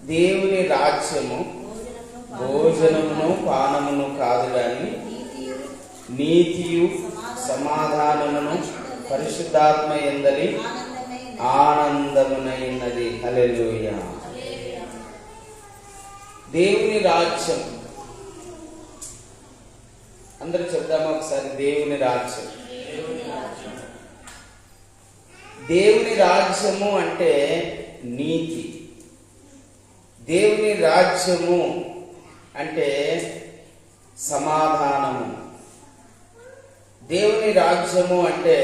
దేవుని రాజ్యము భోజనమును పానమును కాదు గాని నీతియు సమాధానమును పరిశుద్ధాత్మ యందలి ఆనందమునైనది. హల్లెలూయా. దేవుని రాజ్యం, అందరూ చెప్దామా ఒకసారి? దేవుని రాజ్యం. దేవుని రాజ్యము అంటే నీతి. దేవుని రాజ్యము అంటే సమాధానము. దేవుని రాజ్యము అంటే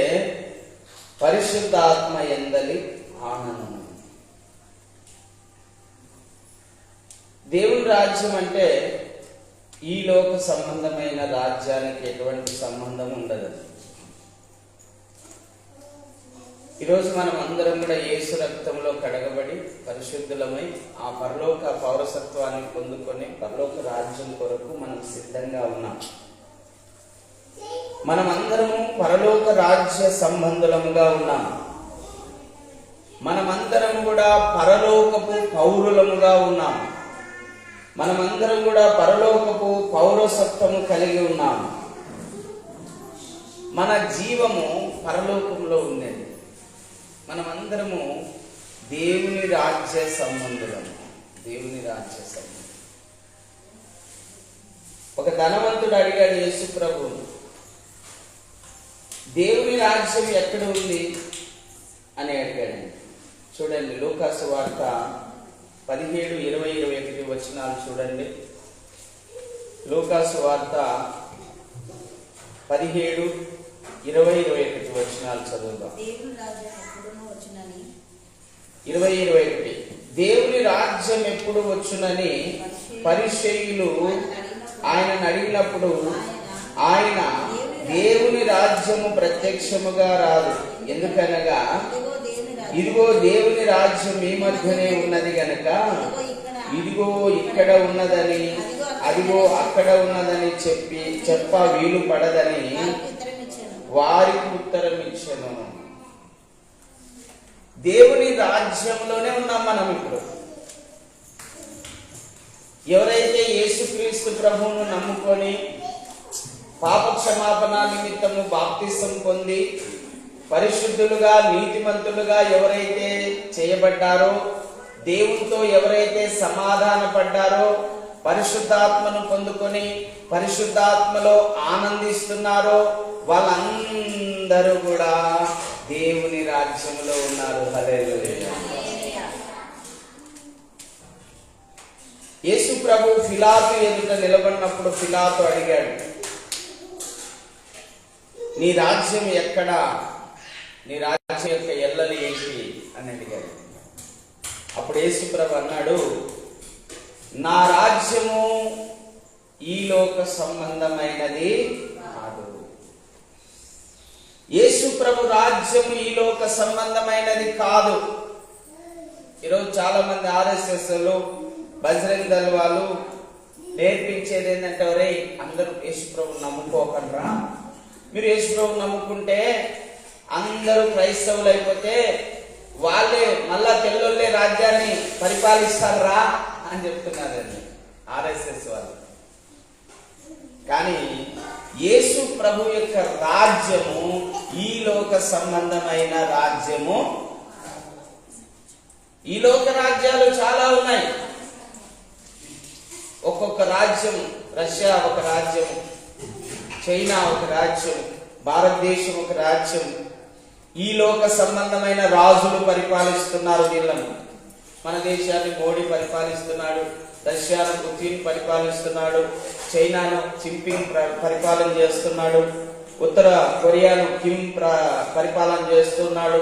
పరిశుద్ధాత్మ యందలి ఆనందము. దేవుని రాజ్యం అంటే ఈ లోక సంబంధమైన రాజ్యానికి ఎటువంటి సంబంధం ఉండదు. ఈరోజు మనం అందరం కూడా యేసు రక్తంలో కడగబడి పరిశుద్ధులమై ఆ పరలోక పౌరసత్వాన్ని పొందుకొని పరలోక రాజ్యం కొరకు మనం సిద్ధంగా ఉన్నాం. మనమందరము పరలోక రాజ్య సంబంధులముగా ఉన్నాం. మనమందరం కూడా పరలోకపు పౌరులముగా ఉన్నాం. మనమందరం కూడా పరలోకపు పౌరసత్వము కలిగి ఉన్నాం. మన జీవము పరలోకంలో ఉన్నది. మనమందరము దేవుని రాజ్య సంబంధులము. దేవుని రాజ్య సంబంధం. ఒక ధనవంతుడు అడిగాడు యేసు ప్రభు, దేవుని రాజ్యం ఎక్కడ ఉంది అని అడిగాడు. చూడండి, లూకా సువార్త 17, 20, 21 వచనాలు చూడండి. లూకా సువార్త 17, 20, 21 వచనాలు చదువుదాం. 20, 21. దేవుని రాజ్యం ఎప్పుడు వచ్చునని పరిసయ్యులు ఆయనను అడిగినప్పుడు ఆయన దేవుని రాజ్యము ప్రత్యక్షముగా రాదు, ఎందుకనగా ఇదిగో దేవుని రాజ్యం మీ మధ్యనే ఉన్నది గనక ఇదిగో ఇక్కడ ఉన్నదని అదిగో అక్కడ ఉన్నదని చెప్ప వీలు పడదని వారికి ఉత్తరం ఇచ్చెను. దేవుని రాజ్యంలోనే ఉన్నాం మనం ఇప్పుడు. ఎవరైతే యేసుక్రీస్తు ప్రభువును నమ్ముకొని పాప క్షమాపణ నిమిత్తము బాప్తిసం పొంది పరిశుద్ధులుగా నీతిమంతులుగా ఎవరైతే చేయబడ్డారో, దేవునితో ఎవరైతే సమాధాన పడ్డారో, పరిశుద్ధాత్మను పొందుకొని పరిశుద్ధాత్మలో ఆనందిస్తున్నారో వాళ్ళందరూ కూడా దేవుని రాజ్యంలో ఉన్నారు. హల్లెలూయా. యేసు ప్రభు పిలాతు ఎదుట నిలబడినప్పుడు పిలాతు అడిగాడు, నీ రాజ్యం ఎక్కడా? నీ రాజ్యం యొక్క ఎల్లలు ఏంటి అని అడిగాడు. అప్పుడు యేసు ప్రభు అన్నాడు, నా రాజ్యము ఈ లోక సంబంధమైనది కాదు. యేసు ప్రభు రాజ్యము ఈ లోక సంబంధమైనది కాదు. ఈరోజు చాలా మంది ఆర్ఎస్ఎస్ బజరంగ్ దళ్ వాళ్ళు నేర్పించేది ఏంటంటే, ఒరే అందరూ యేసు ప్రభు నమ్ముకోకండ్రా, మీరు యేసు ప్రభు నమ్ముకుంటే అందరూ క్రైస్తవులు అయిపోతే వాళ్ళే మళ్ళా తెల్లొల్లే రాజ్యాన్ని పరిపాలిస్తారా అని చెప్తున్నారండి ఆర్ఎస్ఎస్ వాళ్ళు. కానీ యేసు ప్రభు యొక్క రాజ్యము ఈ లోక సంబంధమైన రాజ్యము. ఈ లోక రాజ్యాలు చాలా ఉన్నాయి. ఒక్కొక్క రాజ్యం, రష్యా ఒక రాజ్యం, చైనా ఒక రాజ్యం, భారతదేశం ఒక రాజ్యం. ఈ లోక సంబంధమైన రాజులు పరిపాలిస్తున్నారు వీళ్ళను. మన దేశాన్ని మోడీ పరిపాలిస్తున్నాడు, రష్యాను పుతిన్ పరిపాలిస్తున్నాడు, చైనాను జిన్పింగ్ పరిపాలన చేస్తున్నాడు, ఉత్తర కొరియాను కిమ్ పరిపాలన చేస్తున్నాడు,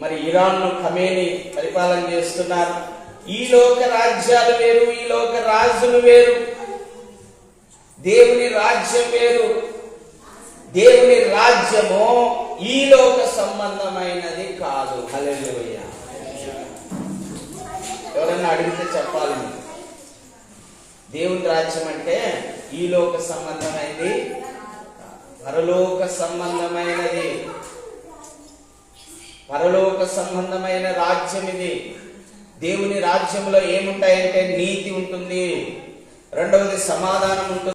మరి ఇరాన్ను ఖమేని పరిపాలన చేస్తున్నారు. ఈ లోక రాజ్యాలు వేరు, ఈ లోక రాజులు వేరు. దేవుని రాజ్యం వేరు. దేవుని రాజ్యము ఈ లోక సంబంధమైనది కాదు. హల్లెలూయా. ఎవరన్నా అడిగితే చెప్పాలి, దేవుని రాజ్యం అంటే ఈ లోక సంబంధమైనది, పరలోక సంబంధమైనది. పరలోక సంబంధమైన రాజ్యం ఇది. దేవుని రాజ్యంలో ఏముంటాయంటే నీతి ఉంటుంది, రెండవది సమాధానం ఉంటుంది.